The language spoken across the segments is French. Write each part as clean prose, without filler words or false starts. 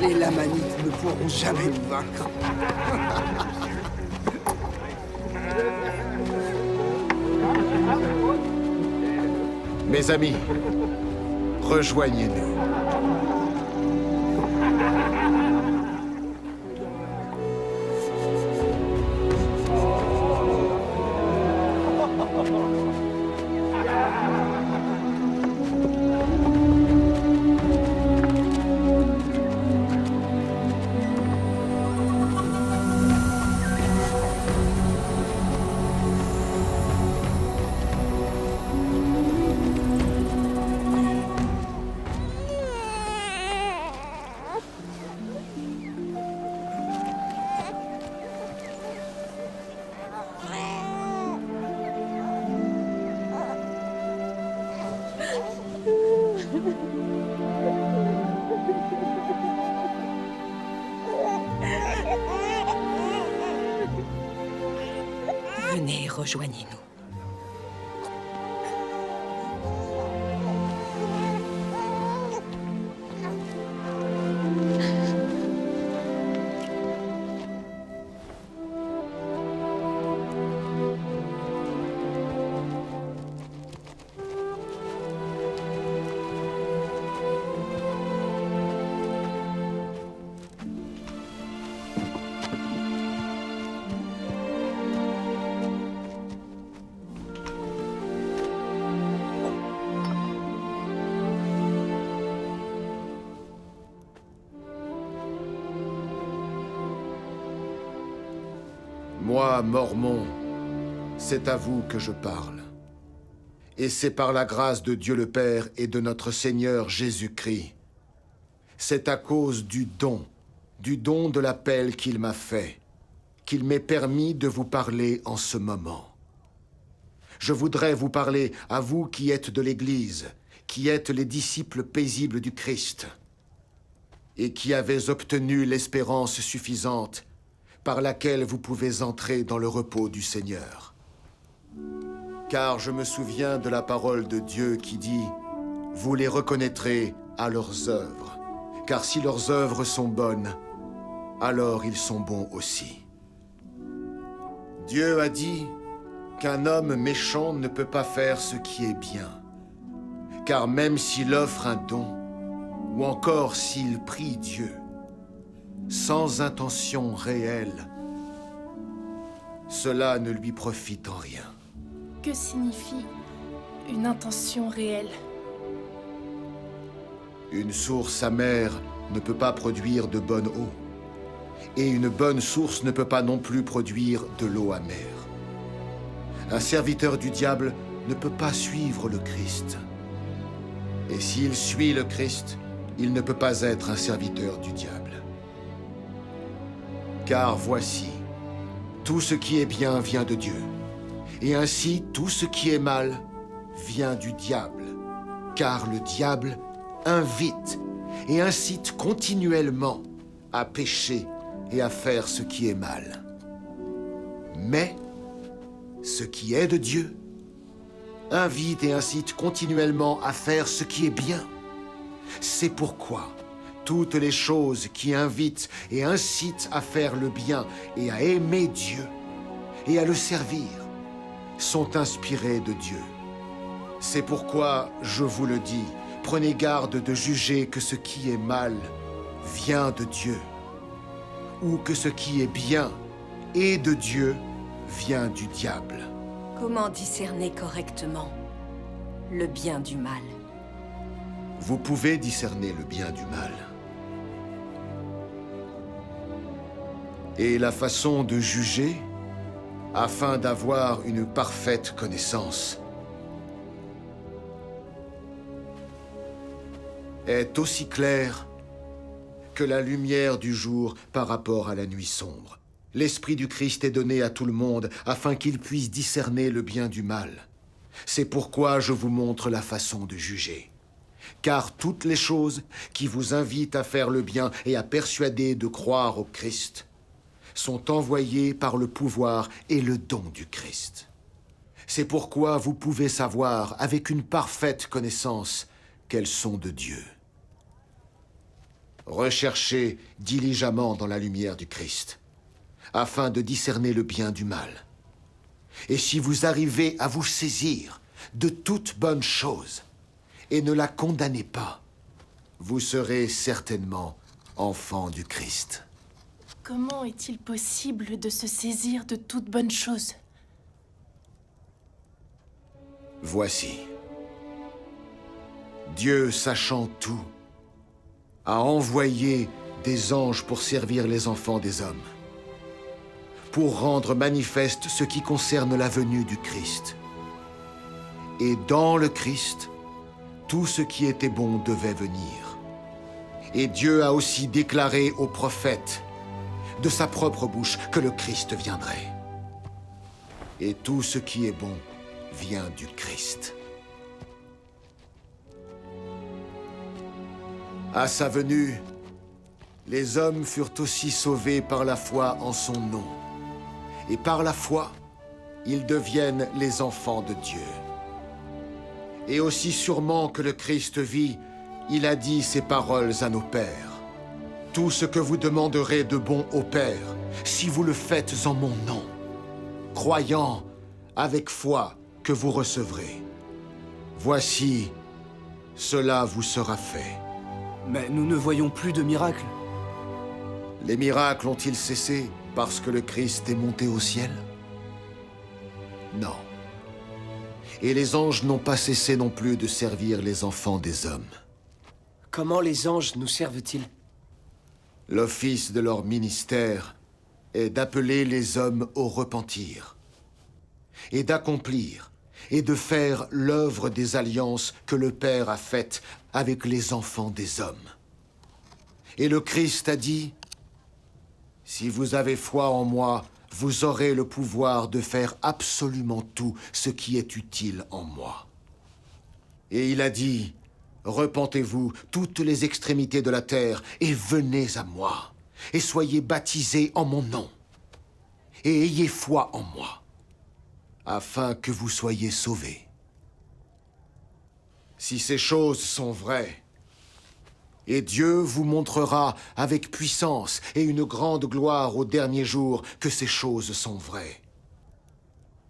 Les Lamanites ne pourront jamais nous vaincre. Mes amis, rejoignez-nous. Venez, rejoignez-nous. Moi, Mormon, c'est à vous que je parle. Et c'est par la grâce de Dieu le Père et de notre Seigneur Jésus-Christ. C'est à cause du don de l'appel qu'il m'a fait, qu'il m'est permis de vous parler en ce moment. Je voudrais vous parler à vous qui êtes de l'Église, qui êtes les disciples paisibles du Christ, et qui avez obtenu l'espérance suffisante par laquelle vous pouvez entrer dans le repos du Seigneur. Car je me souviens de la parole de Dieu qui dit « Vous les reconnaîtrez à leurs œuvres, car si leurs œuvres sont bonnes, alors ils sont bons aussi. » Dieu a dit qu'un homme méchant ne peut pas faire ce qui est bien, car même s'il offre un don, ou encore s'il prie Dieu, sans intention réelle, cela ne lui profite en rien. Que signifie une intention réelle? Une source amère ne peut pas produire de bonne eau, et une bonne source ne peut pas non plus produire de l'eau amère. Un serviteur du diable ne peut pas suivre le Christ. Et s'il suit le Christ, il ne peut pas être un serviteur du diable. Car voici, tout ce qui est bien vient de Dieu, et ainsi tout ce qui est mal vient du diable, car le diable invite et incite continuellement à pécher et à faire ce qui est mal. Mais ce qui est de Dieu invite et incite continuellement à faire ce qui est bien. C'est pourquoi toutes les choses qui invitent et incitent à faire le bien et à aimer Dieu et à le servir sont inspirées de Dieu. C'est pourquoi je vous le dis, prenez garde de juger que ce qui est mal vient de Dieu, ou que ce qui est bien et de Dieu vient du diable. Comment discerner correctement le bien du mal? Vous pouvez discerner le bien du mal. Et la façon de juger, afin d'avoir une parfaite connaissance, est aussi claire que la lumière du jour par rapport à la nuit sombre. L'Esprit du Christ est donné à tout le monde afin qu'il puisse discerner le bien du mal. C'est pourquoi je vous montre la façon de juger. Car toutes les choses qui vous invitent à faire le bien et à persuader de croire au Christ sont envoyées par le pouvoir et le don du Christ. C'est pourquoi vous pouvez savoir avec une parfaite connaissance qu'elles sont de Dieu. Recherchez diligemment dans la lumière du Christ, afin de discerner le bien du mal. Et si vous arrivez à vous saisir de toute bonne chose et ne la condamnez pas, vous serez certainement enfant du Christ. Comment est-il possible de se saisir de toute bonne chose? Voici. Dieu, sachant tout, a envoyé des anges pour servir les enfants des hommes, pour rendre manifeste ce qui concerne la venue du Christ. Et dans le Christ, tout ce qui était bon devait venir. Et Dieu a aussi déclaré aux prophètes, de sa propre bouche, que le Christ viendrait. Et tout ce qui est bon vient du Christ. À sa venue, les hommes furent aussi sauvés par la foi en son nom. Et par la foi, ils deviennent les enfants de Dieu. Et aussi sûrement que le Christ vit, il a dit ces paroles à nos pères. Tout ce que vous demanderez de bon au Père, si vous le faites en mon nom, croyant avec foi que vous recevrez. Voici, cela vous sera fait. Mais nous ne voyons plus de miracles. Les miracles ont-ils cessé parce que le Christ est monté au ciel? Non. Et les anges n'ont pas cessé non plus de servir les enfants des hommes. Comment les anges nous servent-ils? L'office de leur ministère est d'appeler les hommes au repentir, et d'accomplir, et de faire l'œuvre des alliances que le Père a faites avec les enfants des hommes. Et le Christ a dit, « Si vous avez foi en moi, vous aurez le pouvoir de faire absolument tout ce qui est utile en moi. » Et il a dit, « Repentez-vous toutes les extrémités de la terre et venez à moi, et soyez baptisés en mon nom, et ayez foi en moi, afin que vous soyez sauvés. » Si ces choses sont vraies, et Dieu vous montrera avec puissance et une grande gloire au dernier jour que ces choses sont vraies.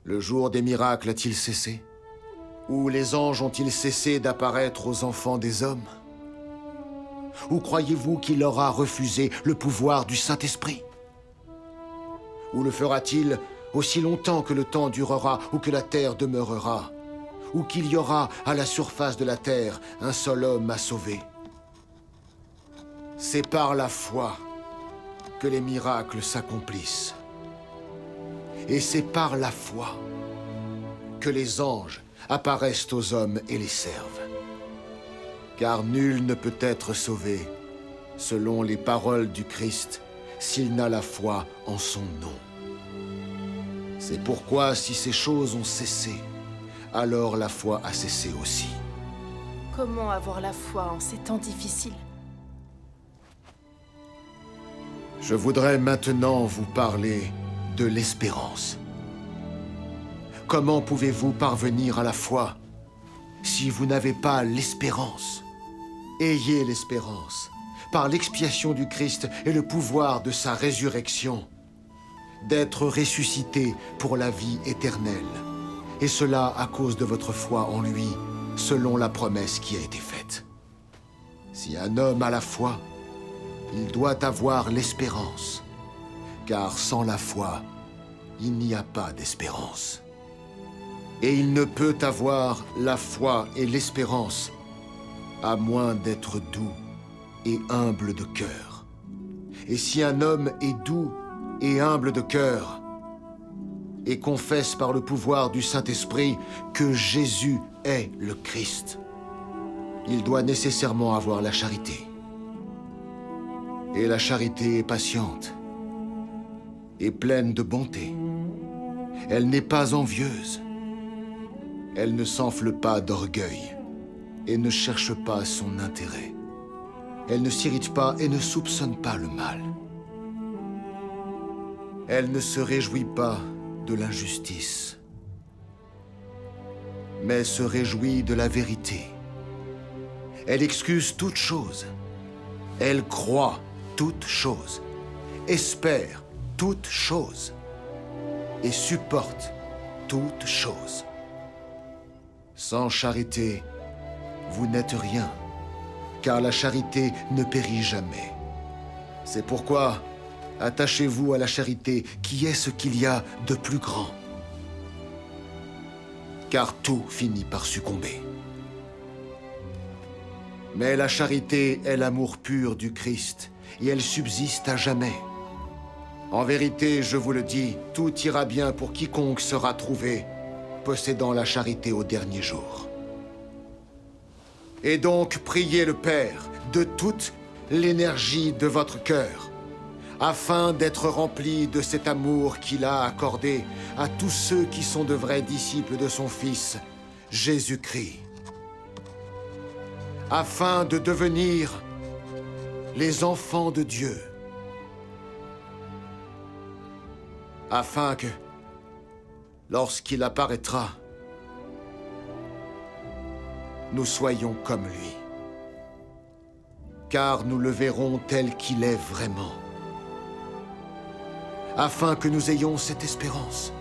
Le jour des miracles a-t-il cessé? Ou les anges ont-ils cessé d'apparaître aux enfants des hommes? Ou croyez-vous qu'il leur a refusé le pouvoir du Saint-Esprit? Ou le fera-t-il aussi longtemps que le temps durera ou que la terre demeurera? Ou qu'il y aura à la surface de la terre un seul homme à sauver? C'est par la foi que les miracles s'accomplissent. Et c'est par la foi que les anges apparaissent aux hommes et les servent. Car nul ne peut être sauvé, selon les paroles du Christ, s'il n'a la foi en son nom. C'est pourquoi, si ces choses ont cessé, alors la foi a cessé aussi. Comment avoir la foi en ces temps difficiles? Je voudrais maintenant vous parler de l'espérance. Comment pouvez-vous parvenir à la foi si vous n'avez pas l'espérance? Ayez l'espérance, par l'expiation du Christ et le pouvoir de sa résurrection, d'être ressuscité pour la vie éternelle, et cela à cause de votre foi en lui, selon la promesse qui a été faite. Si un homme a la foi, il doit avoir l'espérance, car sans la foi, il n'y a pas d'espérance. Et il ne peut avoir la foi et l'espérance à moins d'être doux et humble de cœur. Et si un homme est doux et humble de cœur, et confesse par le pouvoir du Saint-Esprit que Jésus est le Christ, il doit nécessairement avoir la charité. Et la charité est patiente et pleine de bonté. Elle n'est pas envieuse. Elle ne s'enfle pas d'orgueil et ne cherche pas son intérêt. Elle ne s'irrite pas et ne soupçonne pas le mal. Elle ne se réjouit pas de l'injustice, mais se réjouit de la vérité. Elle excuse toute chose, Elle croit toutes choses, espère toutes choses et supporte toutes choses. Sans charité, vous n'êtes rien, car la charité ne périt jamais. C'est pourquoi, attachez-vous à la charité qui est ce qu'il y a de plus grand. Car tout finit par succomber. Mais la charité est l'amour pur du Christ, et elle subsiste à jamais. En vérité, je vous le dis, tout ira bien pour quiconque sera trouvé possédant la charité au dernier jour. Et donc, priez le Père de toute l'énergie de votre cœur, afin d'être rempli de cet amour qu'il a accordé à tous ceux qui sont de vrais disciples de son Fils, Jésus-Christ, afin de devenir les enfants de Dieu, afin que, lorsqu'il apparaîtra, nous soyons comme lui, car nous le verrons tel qu'il est vraiment, afin que nous ayons cette espérance,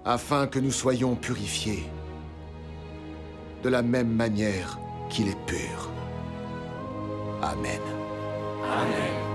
afin que nous soyons purifiés de la même manière qu'il est pur. Amen. Amen.